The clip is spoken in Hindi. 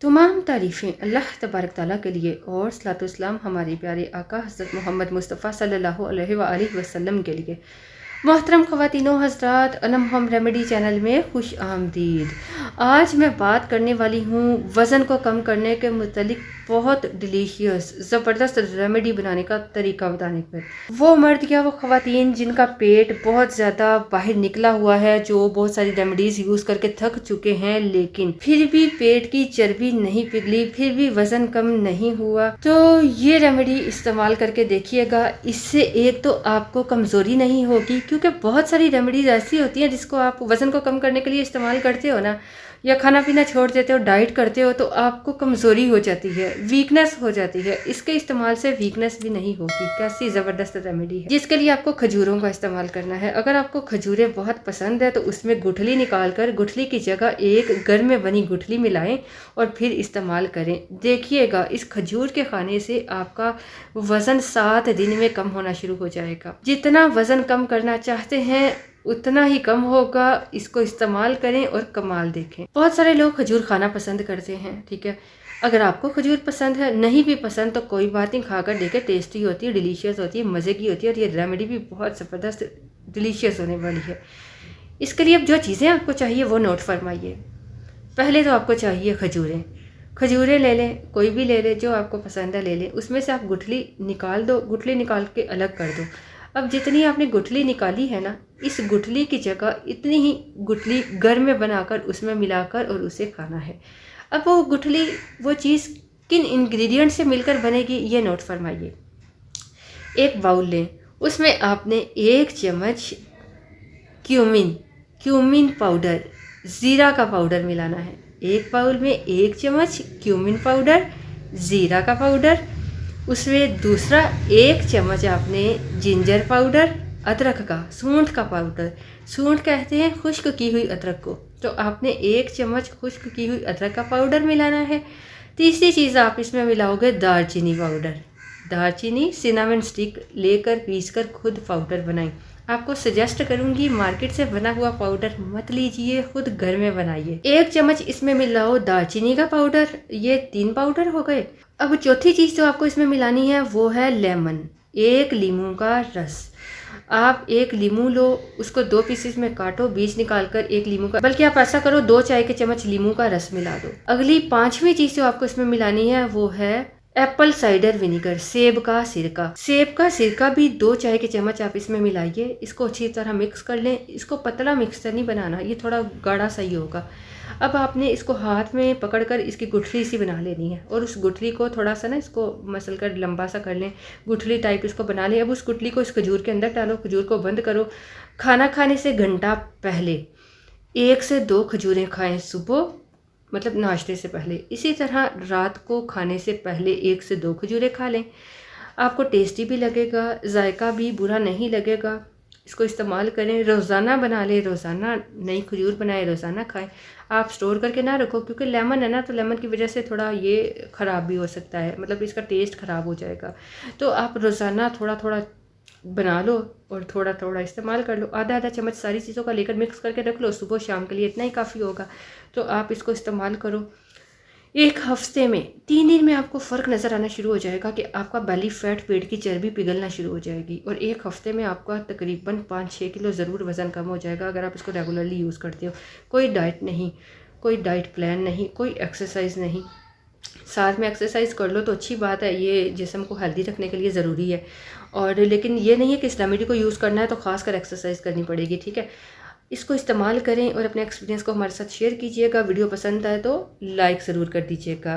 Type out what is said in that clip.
तमाम तारीफ़ें अल्लाह तबारक ताला के लिए और सलातो सलाम हमारे प्यारे आका हज़रत मोहम्मद मुस्तफ़ा सल्लल्लाहु अलैहि वसल्लम के लिए। मोहतरम ख़वातीनो हज़रात, अनम होम रेमेडी चैनल में खुश आमदीद। आज मैं बात करने वाली हूँ वज़न को कम करने के मुतालिक बहुत डिलीशियस ज़बरदस्त रेमेडी बनाने का तरीका बताने पर। वो मर्द या वो ख़वातीन जिनका पेट बहुत ज़्यादा बाहर निकला हुआ है, जो बहुत सारी रेमेडीज़ यूज़ करके थक चुके हैं लेकिन फिर भी पेट की चर्बी नहीं पिघली, फिर भी वज़न कम नहीं हुआ, तो ये रेमेडी इस्तेमाल करके देखिएगा। इससे एक तो आपको कमज़ोरी नहीं होगी, क्योंकि बहुत सारी रेमेडीज़ ऐसी होती हैं जिसको आप वज़न को कम करने के लिए इस्तेमाल करते हो ना, या खाना पीना छोड़ देते हो, डाइट करते हो, तो आपको कमज़ोरी हो जाती है, वीकनेस हो जाती है। इसके इस्तेमाल से वीकनेस भी नहीं होगी। कैसी ज़बरदस्त रेमेडी है, जिसके लिए आपको खजूरों का इस्तेमाल करना है। अगर आपको खजूरें बहुत पसंद है तो उसमें गुठली निकाल कर गुठली की जगह एक घर में बनी गुठली मिलाएं और फिर इस्तेमाल करें। देखिएगा, इस खजूर के खाने से आपका वज़न 7 दिन में कम होना शुरू हो जाएगा। जितना वज़न कम करना चाहते हैं उतना ही कम होगा। इसको इस्तेमाल करें और कमाल देखें। बहुत सारे लोग खजूर खाना पसंद करते हैं, ठीक है। अगर आपको खजूर पसंद है, नहीं भी पसंद तो कोई बात नहीं, खाकर देखें। टेस्टी होती है, डिलीशियस होती है, मज़े की होती है और ये रेमेडी भी बहुत ज़बरदस्त डिलीशियस होने वाली है। इसके लिए अब जो चीज़ें आपको चाहिए वो नोट फरमाइए। पहले तो आपको चाहिए खजूरें ले लें, कोई भी ले लें, जो आपको पसंद है ले लें। उसमें से आप गुठली निकाल दो, गुठली निकाल के अलग कर दो। अब जितनी आपने गुठली निकाली है ना, इस गुठली की जगह इतनी ही गुठली घर में बनाकर उसमें मिलाकर और उसे खाना है। अब वो गुठली, वो चीज़ किन इंग्रेडिएंट से मिलकर बनेगी ये नोट फरमाइए। एक बाउल लें, उसमें आपने 1 चम्मच क्यूमिन पाउडर, ज़ीरा का पाउडर मिलाना है। एक बाउल में 1 चम्मच क्यूमिन पाउडर, ज़ीरा का पाउडर, उसमें दूसरा 1 चम्मच आपने जिंजर पाउडर, अदरक का, सूंठ का पाउडर। सूंठ कहते हैं खुश्क की हुई अदरक को, तो आपने 1 चम्मच खुश्क की हुई अदरक का पाउडर मिलाना है। तीसरी चीज़ आप इसमें मिलाओगे दालचीनी पाउडर। दालचीनी सिनामन स्टिक लेकर पीसकर खुद पाउडर बनाएं। आपको सजेस्ट करूंगी मार्केट से बना हुआ पाउडर मत लीजिए, खुद घर में बनाइए। 1 चम्मच इसमें मिलाओ दालचीनी का पाउडर। ये 3 पाउडर हो गए। अब चौथी चीज़ जो आपको इसमें मिलानी है वो है लेमन, 1 लीमू का रस। आप 1 लीमू लो, उसको 2 पीसेस में काटो, बीज निकाल कर 1 लीमू का, बल्कि आप ऐसा करो 2 चाय के चम्मच लीमू का रस मिला दो। अगली 5वीं चीज़ जो आपको इसमें मिलानी है वो है एप्पल साइडर विनीगर, सेब का सिरका। सेब का सिरका भी 2 चाय के चम्मच आप इसमें मिलाइए। इसको अच्छी तरह मिक्स कर लें। इसको पतला मिक्सचर नहीं बनाना, ये थोड़ा गाढ़ा सा ही होगा। अब आपने इसको हाथ में पकड़कर इसकी गुठली सी बना लेनी है और उस गुठली को थोड़ा सा ना इसको मसल कर लंबा सा कर लें, गुठली टाइप इसको बना लें। अब उस गुठली को इस खजूर के अंदर डालो, खजूर को बंद करो। खाना खाने से घंटा पहले 1 से 2 खजूरें खाएं, सुबह मतलब नाश्ते से पहले। इसी तरह रात को खाने से पहले 1 से 2 खजूरें खा लें। आपको टेस्टी भी लगेगा, जायका भी बुरा नहीं लगेगा। इसको इस्तेमाल करें, रोज़ाना बना लें, रोज़ाना नई खजूर बनाएं, रोज़ाना खाएं। आप स्टोर करके ना रखो, क्योंकि लेमन है ना, तो लेमन की वजह से थोड़ा ये ख़राब भी हो सकता है, मतलब इसका टेस्ट ख़राब हो जाएगा। तो आप रोज़ाना थोड़ा थोड़ा बना लो और थोड़ा थोड़ा इस्तेमाल कर लो। आधा आधा चम्मच सारी चीज़ों का लेकर मिक्स करके रख लो, सुबह शाम के लिए इतना ही काफ़ी होगा। तो आप इसको इस्तेमाल करो। 1 हफ्ते में 3 दिन में आपको फ़र्क नज़र आना शुरू हो जाएगा कि आपका बेली फैट, पेट की चर्बी पिघलना शुरू हो जाएगी और 1 हफ्ते में आपका तकरीबन 5-6 किलो ज़रूर वज़न कम हो जाएगा, अगर आप इसको रेगुलरली यूज़ करते हो। कोई डाइट नहीं, कोई डाइट प्लान नहीं, कोई एक्सरसाइज नहीं। साथ में एक्सरसाइज कर लो तो अच्छी बात है, ये जिस्म को हेल्दी रखने के लिए ज़रूरी है। और लेकिन ये नहीं है कि इस रेमेडी को यूज़ करना है तो ख़ास कर एक्सरसाइज करनी पड़ेगी, ठीक है। इसको इस्तेमाल करें और अपने एक्सपीरियंस को हमारे साथ शेयर कीजिएगा। वीडियो पसंद आए तो लाइक ज़रूर कर दीजिएगा।